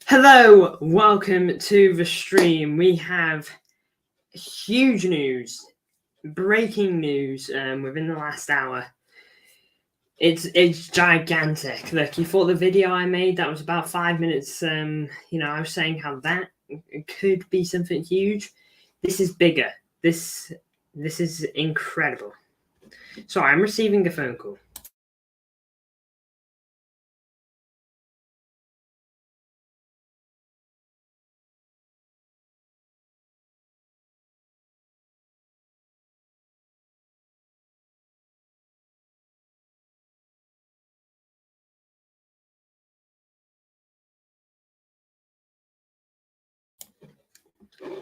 Hello, welcome to the stream. We have huge news, breaking news within the last hour. It's gigantic. Look, you thought the video I made that was about 5 minutes. I was saying how that could be something huge. This is bigger. This is incredible. Sorry, I'm receiving a phone call.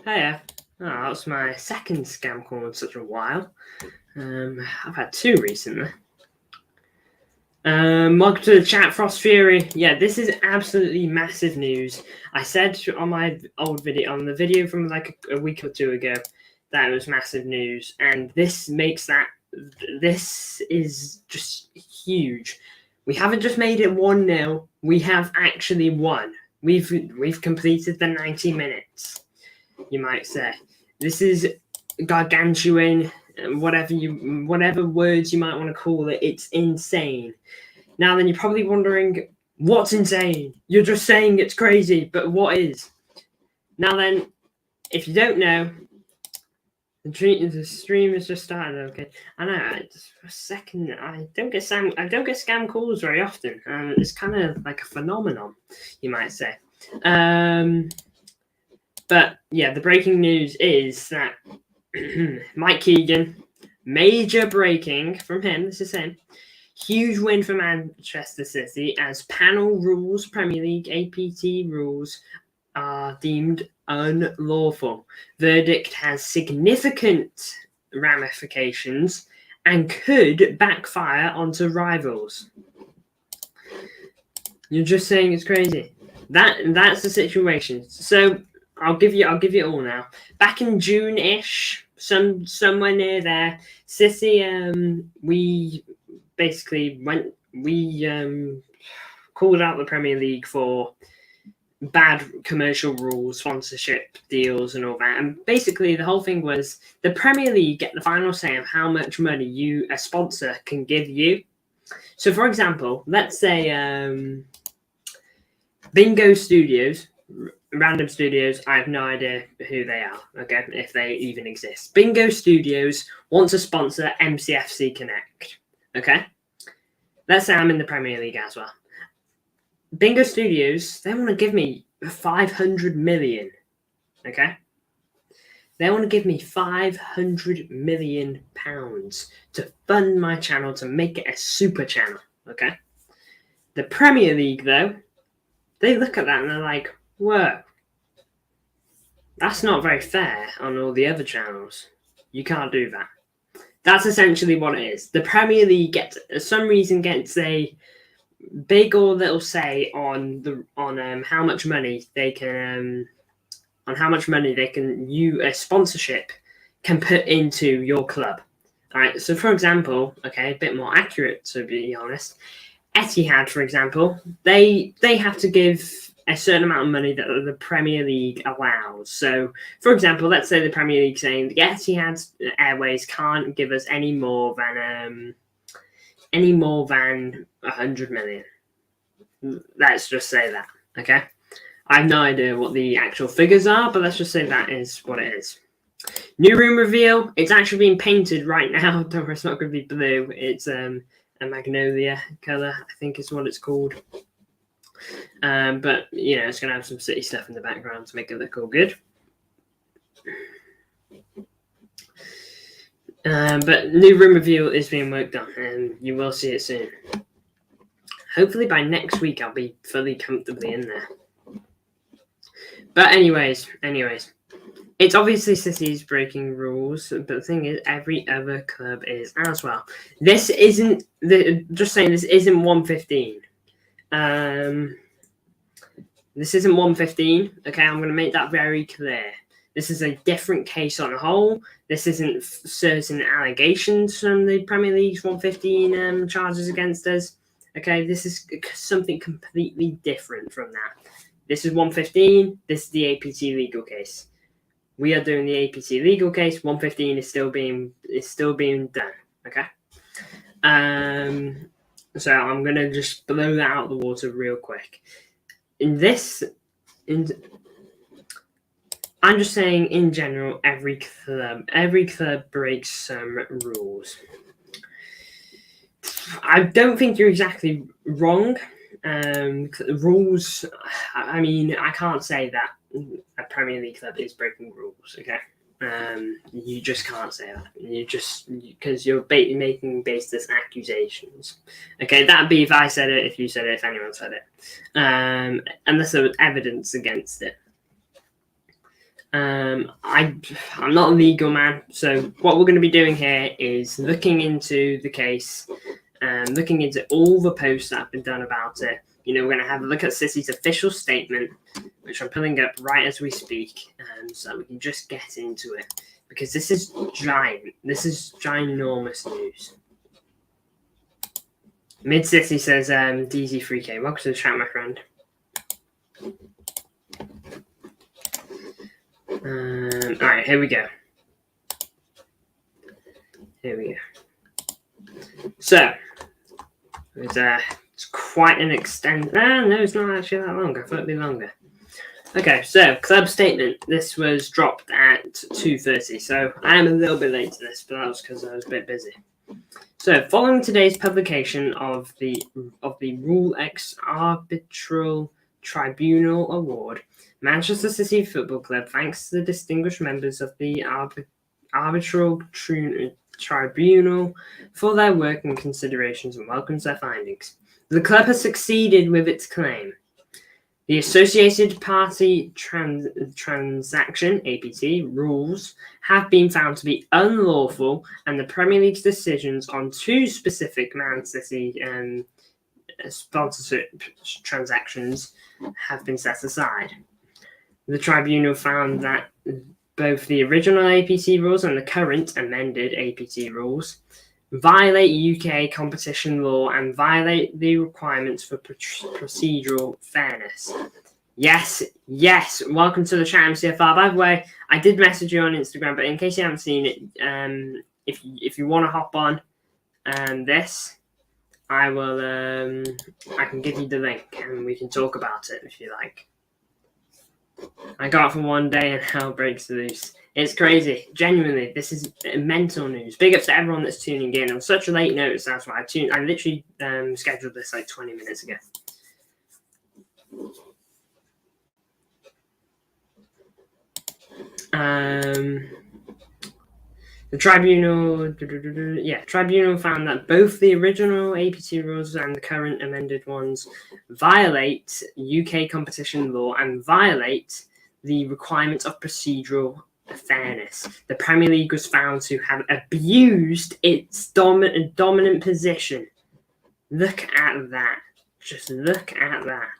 Hiya. Oh, that was my second scam call in such a while. I've had two recently. Welcome to the chat, Frost Fury. Yeah, this is absolutely massive news. I said on my old video, on the video from like a week or two ago, that it was massive news, and this is just huge. We haven't just made it 1-0. We have actually won. We've completed the 90 minutes. You might say this is gargantuan. Whatever words you might want to call it, it's insane. Now then, you're probably wondering, what's insane? You're just saying it's crazy, but what is? Now then, if you don't know, the stream has just started. Okay, I know. Just for a second, I don't get scam calls very often. It's kind of like a phenomenon, you might say. But yeah, the breaking news is that Mike Keegan, major breaking from him. This is him. Huge win for Manchester City as panel rules, Premier League APT rules, are deemed unlawful. Verdict has significant ramifications and could backfire onto rivals. You're just saying it's crazy. That's the situation. So I'll give you it all now. Back in June-ish, somewhere near there, City, we basically called out the Premier League for bad commercial rules, sponsorship deals, and all that. And basically, the whole thing was the Premier League get the final say of how much money a sponsor can give you. So, for example, let's say Bingo Studios, random studios, I have no idea who they are, okay, if they even exist. Bingo Studios wants to sponsor MCFC Connect, okay? Let's say I'm in the Premier League as well. Bingo Studios, they want to give me 500 million, okay? They want to give me 500 million pounds to fund my channel, to make it a super channel, okay? The Premier League, though, they look at that and they're like, whoa, that's not very fair on all the other channels. You can't do that. That's essentially what it is. The Premier League for some reason gets a big or little say on how much money they can a sponsorship can put into your club. All right. So for example, okay, a bit more accurate to be honest, Etihad, for example, they have to give a certain amount of money that the Premier League allows. So, for example, let's say the Premier League saying the Etihad Airways can't give us any more than 100 million. Let's just say that, okay? I have no idea what the actual figures are, but let's just say that is what it is. New room reveal. It's actually being painted right now. Don't worry, it's not going to be blue. It's a magnolia color, I think is what it's called. But it's going to have some City stuff in the background to make it look all good. But new room reveal is being worked on, and you will see it soon. Hopefully by next week I'll be fully comfortably in there. But anyways, it's obviously City's breaking rules, but the thing is, every other club is as well. This isn't just saying. This isn't 115. This isn't 115. Okay, I'm going to make that very clear. This is a different case on a whole. This isn't certain allegations from the Premier League's 115 charges against us. Okay, this is something completely different from that. This is 115. This is the APT legal case. We are doing the APT legal case. 115 is still being done. Okay. So I'm gonna just blow that out of the water real quick. I'm just saying in general, every club breaks some rules. I don't think you're exactly wrong. Rules. I mean, I can't say that a Premier League club is breaking rules. Okay. You just can't say that. Because you're making baseless accusations. Okay, that'd be if I said it, if you said it, if anyone said it. Unless there was evidence against it. I'm not a legal man, so what we're going to be doing here is looking into the case, looking into all the posts that have been done about it. We're going to have a look at City's official statement, which I'm pulling up right as we speak, so that we can just get into it, because this is giant. This is ginormous news. Mid City says DZ3K. Welcome to the chat, my friend. All right, here we go. So, it's quite an extent. No, it's not actually that long. I thought it'd be longer. Okay, so club statement. This was dropped at 2:30, so I am a little bit late to this, but that was because I was a bit busy. So, following today's publication of the Rule X Arbitral Tribunal Award, Manchester City Football Club thanks the distinguished members of the Arbitral Tribunal for their work and considerations and welcomes their findings. The club has succeeded with its claim. The Associated Party Transaction (APT) rules have been found to be unlawful, and the Premier League's decisions on two specific Man City sponsorship transactions have been set aside. The tribunal found that both the original APT rules and the current amended APT rules violate UK competition law and violate the requirements for procedural fairness. Yes. Welcome to the chat, MCFR. By the way, I did message you on Instagram, but in case you haven't seen it, if you want to hop on this, I will. I can give you the link and we can talk about it if you like. I got it for one day and hell breaks loose. It's crazy. Genuinely, this is mental news. Big up to everyone that's tuning in. On such a late notice, that's why I literally scheduled this like 20 minutes ago. The tribunal found that both the original APT rules and the current amended ones violate UK competition law and violate the requirements of procedural fairness. The Premier League was found to have abused its dominant position. Look at that. Just look at that.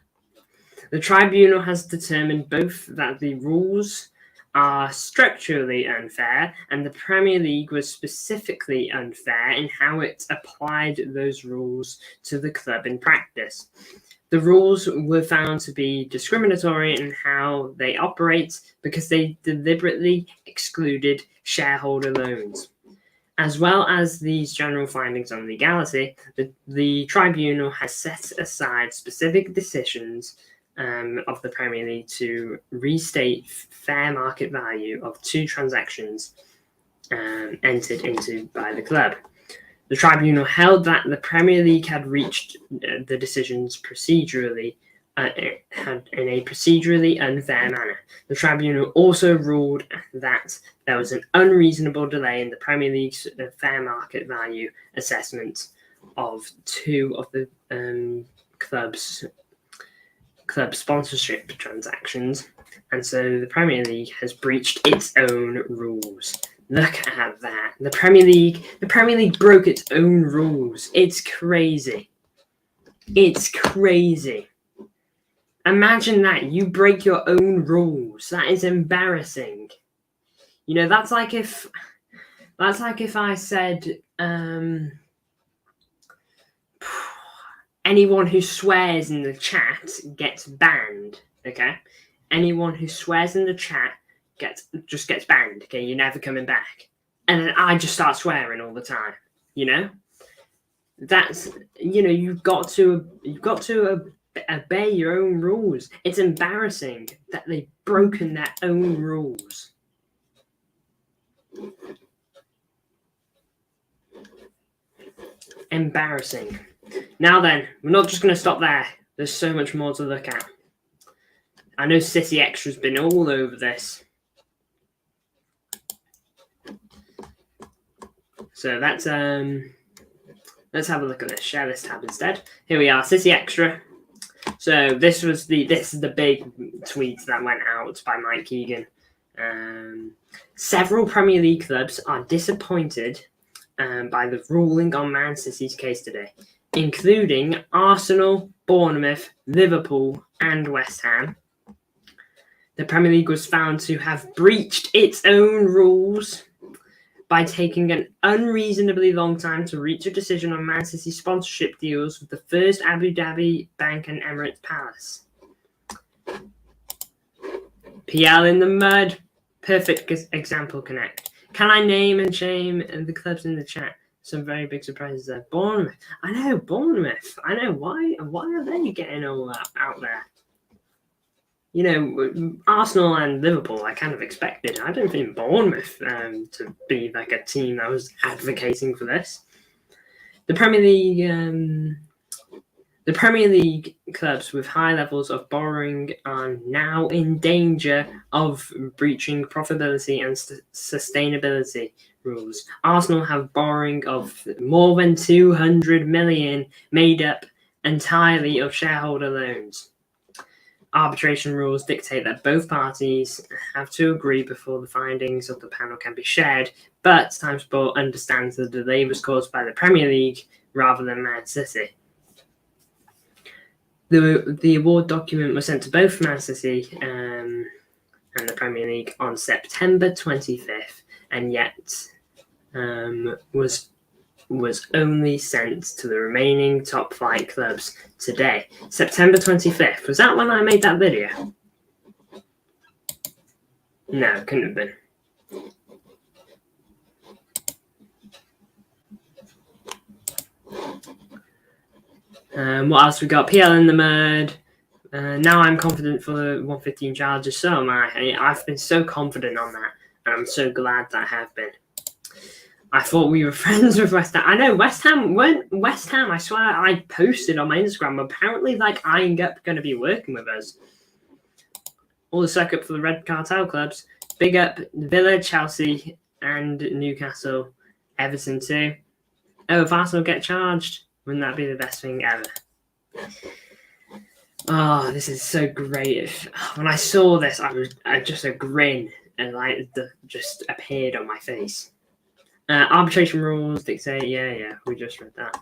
The tribunal has determined both that the rules are structurally unfair, and the Premier League was specifically unfair in how it applied those rules to the club in practice. The rules were found to be discriminatory in how they operate because they deliberately excluded shareholder loans. As well as these general findings on legality, the tribunal has set aside specific decisions of the Premier League to restate fair market value of two transactions entered into by the club. The tribunal held that the Premier League had reached the decisions procedurally in a procedurally unfair manner. The tribunal also ruled that there was an unreasonable delay in the Premier League's fair market value assessment of two of the club sponsorship transactions, and so the Premier League has breached its own rules. Look at that. The Premier League broke its own rules. It's crazy. Imagine that. You break your own rules. That is embarrassing. That's like if I said anyone who swears in the chat gets banned. Okay, anyone who swears in the chat gets banned. Okay, you're never coming back. And then I just start swearing all the time. You know, that's you've got to obey your own rules. It's embarrassing that they've broken their own rules. Embarrassing. Now then, we're not just going to stop there. There's so much more to look at. I know City Extra's been all over this. So that's let's have a look at this. Share this tab instead. Here we are, City Extra. So this is the big tweet that went out by Mike Keegan. Several Premier League clubs are disappointed by the ruling on Man City's case today, including Arsenal, Bournemouth, Liverpool, and West Ham. The Premier League was found to have breached its own rules by taking an unreasonably long time to reach a decision on Man City sponsorship deals with the First Abu Dhabi Bank and Emirates Palace. PL in the mud. Perfect example, Connect. Can I name and shame the clubs in the chat? Some very big surprises there. Bournemouth. I know, Bournemouth. I know. Why are they getting all that out there? Arsenal and Liverpool, I kind of expected. I don't think Bournemouth to be like a team that was advocating for this. The Premier League clubs with high levels of borrowing are now in danger of breaching profitability and sustainability rules. Arsenal have borrowing of more than 200 million made up entirely of shareholder loans. Arbitration rules dictate that both parties have to agree before the findings of the panel can be shared, but TimeSport understands the delay was caused by the Premier League rather than Man City. The award document was sent to both Man City and the Premier League on September 25th, and yet was only sent to the remaining top flight clubs today. September 25th. Was that when I made that video? No, it couldn't have been. What else we got? PL in the mud. Now I'm confident for the 115 Chargers. So am I. I've been so confident on that, and I'm so glad that I have been. I thought we were friends with West Ham. I know West Ham weren't West Ham. I swear I posted on my Instagram. Apparently, eyeing up going to be working with us. All the circuit for the Red Cartel clubs. Big up Villa, Chelsea, and Newcastle, Everton too. Oh, if Arsenal get charged, wouldn't that be the best thing ever? Oh, this is so great. When I saw this, I just a grin and just appeared on my face. Arbitration rules dictate. Yeah, we just read that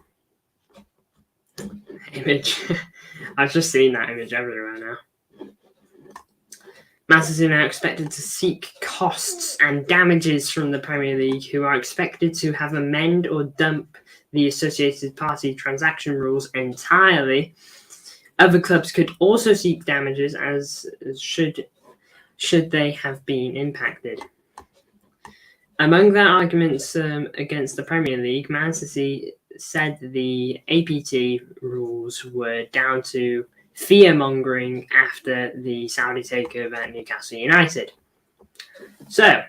image. I've just seen that image everywhere now. Man City are now expected to seek costs and damages from the Premier League, who are expected to have amend or dump the associated party transaction rules entirely. Other clubs could also seek damages, as should they have been impacted. Among their arguments against the Premier League, Man City said the APT rules were down to fear-mongering after the Saudi takeover at Newcastle United. So,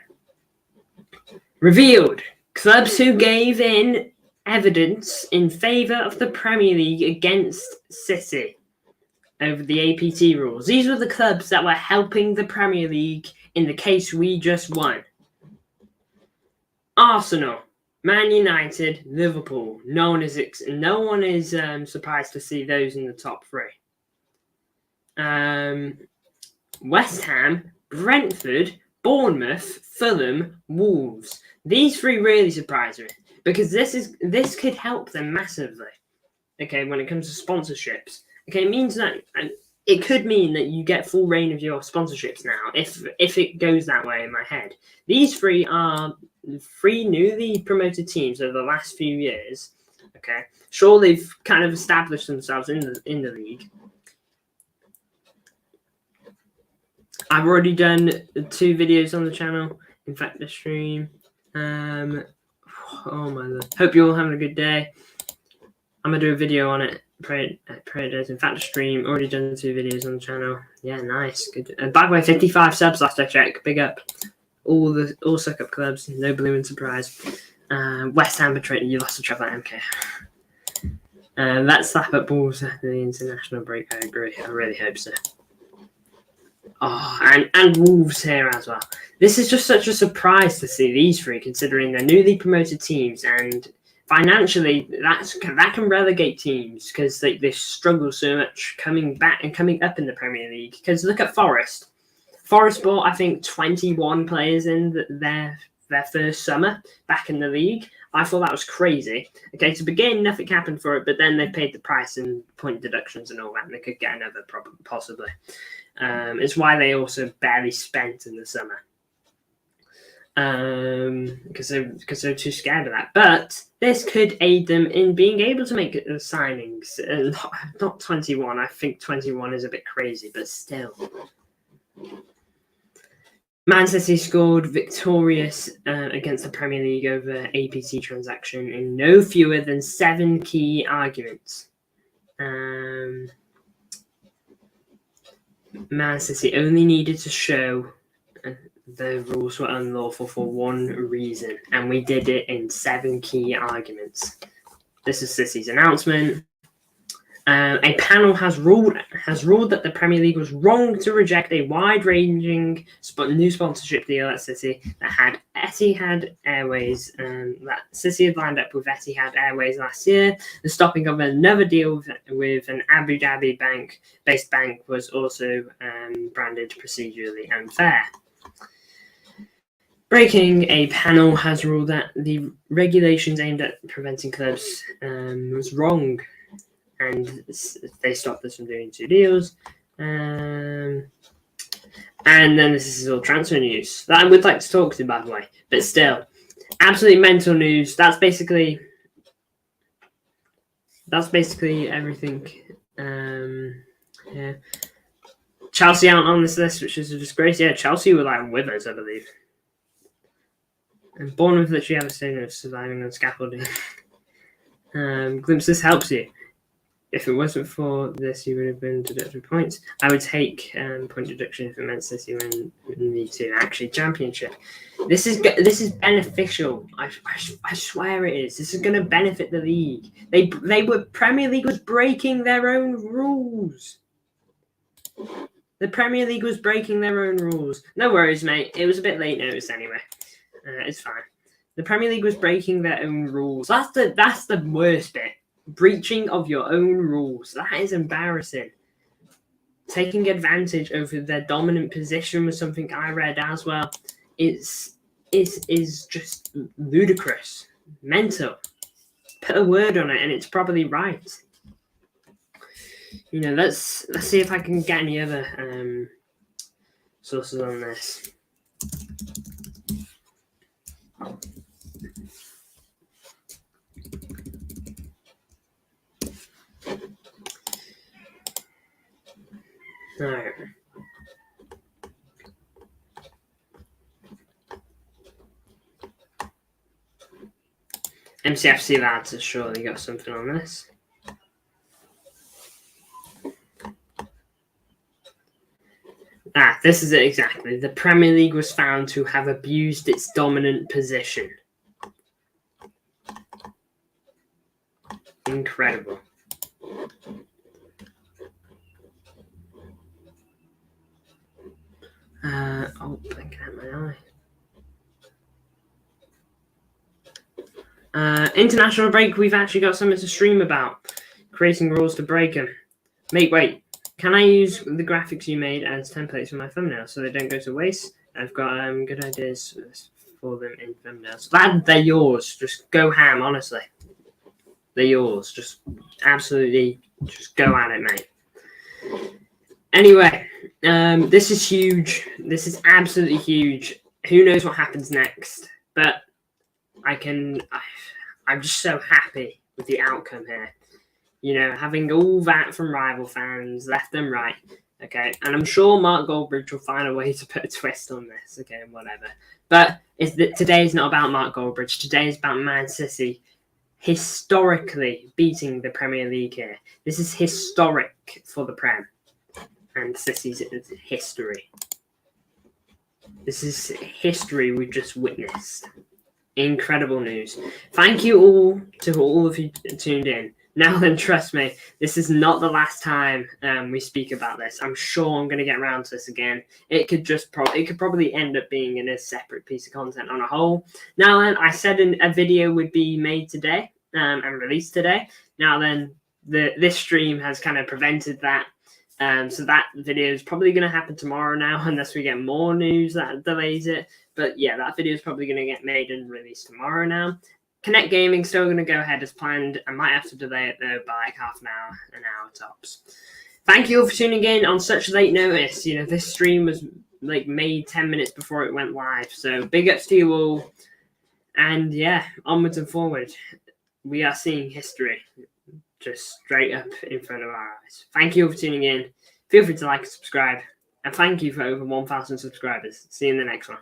revealed, clubs who gave in evidence in favour of the Premier League against City over the APT rules. These were the clubs that were helping the Premier League in the case we just won. Arsenal, Man United, Liverpool. No one is surprised to see those in the top three. West Ham, Brentford, Bournemouth, Fulham, Wolves. These three really surprise me because this could help them massively. Okay, when it comes to sponsorships. Okay, it means that it could mean that you get full reign of your sponsorships now if it goes that way in my head. These three are three newly promoted teams over the last few years. Okay, sure, they've kind of established themselves in the league. I've already done 2 videos on the channel. In fact, the stream. Oh my Lord. Hope you're all having a good day. I'm gonna do a video on it. Prayer days. In fact, the stream. Already done 2 videos on the channel. Yeah, nice, good. And by the way, 55 subs last I checked. Big up. All suck up clubs. No balloon surprise. West Ham betrayed. You lost the travel at MK. Let's slap up balls after the international break. I agree. I really hope so. Oh, and Wolves here as well. This is just such a surprise to see these 3, considering they're newly promoted teams, and financially that can relegate teams because they struggle so much coming back and coming up in the Premier League. Because look at Forest. Forest bought, I think, 21 players in their first summer back in the league. I thought that was crazy. Okay, to begin, nothing happened for it, but then they paid the price and point deductions and all that, and they could get another possibly. It's why they also barely spent in the summer. Because they're too scared of that. But this could aid them in being able to make signings. Not 21. I think 21 is a bit crazy, but still. Man City scored victorious against the Premier League over APT transaction in no fewer than 7 key arguments. Man City only needed to show the rules were unlawful for one reason, and we did it in 7 key arguments. This is City's announcement. A panel has ruled that the Premier League was wrong to reject a wide-ranging new sponsorship deal at City that had Etihad Airways. That City had lined up with Etihad Airways last year. The stopping of another deal with an Abu Dhabi-based bank was also branded procedurally unfair. Breaking, a panel has ruled that the regulations aimed at preventing clubs was wrong, and they stopped us from doing 2 deals. And then this is all transfer news that I would like to talk to, by the way, but still, absolutely mental news. That's basically everything. Yeah. Chelsea aren't on this list, which is a disgrace. Yeah, Chelsea were like with us, I believe. And Bournemouth literally have a saying of surviving on scaffolding. Glimpse, this helps you. If it wasn't for this, you would have been deducted points. I would take point deduction if it meant City win League 2. Actually, Championship. This is beneficial. I swear it is. This is going to benefit the league. Premier League was breaking their own rules. The Premier League was breaking their own rules. No worries, mate. It was a bit late notice anyway. It's fine. The Premier League was breaking their own rules. That's the worst bit. Breaching of your own rules. That is embarrassing. Taking advantage over their dominant position was something I read as well. Is just ludicrous. Mental. Put a word on it and it's probably right. You know, let's see if I can get any other sources on this. All right. MCFC lads has surely got something on this. This is it exactly. The Premier League was found to have abused its dominant position. Incredible. Blinking at my eye. International break, we've actually got something to stream about. Creating rules to break them. Mate, wait. Can I use the graphics you made as templates for my thumbnails so they don't go to waste? I've got good ideas for them in thumbnails. They're yours. Just go ham, honestly. They're yours. Just absolutely just go at it, mate. Anyway, this is huge. This is absolutely huge. Who knows what happens next? But I'm just so happy with the outcome here. You know, having all that from rival fans, left and right. Okay, and I'm sure Mark Goldbridge will find a way to put a twist on this. Okay, whatever. But today is not about Mark Goldbridge. Today is about Man City historically beating the Premier League here. This is historic for the Prem and City's history. This is history we've just witnessed. Incredible news. Thank you all to all of you tuned in. Now then, trust me, this is not the last time we speak about this. I'm sure I'm going to get around to this again. It could probably end up being in a separate piece of content on a whole. Now then, I said a video would be made today and released today. Now then, this stream has kind of prevented that. So that video is probably going to happen tomorrow now, unless we get more news that delays it. But yeah, that video is probably going to get made and released tomorrow now. Connect Gaming still going to go ahead as planned. I might have to delay it though by like half an hour tops. Thank you all for tuning in on such late notice. You know, this stream was like made 10 minutes before it went live. So big ups to you all. And yeah, onwards and forward. We are seeing history just straight up in front of our eyes. Thank you all for tuning in. Feel free to like and subscribe. And thank you for over 1,000 subscribers. See you in the next one.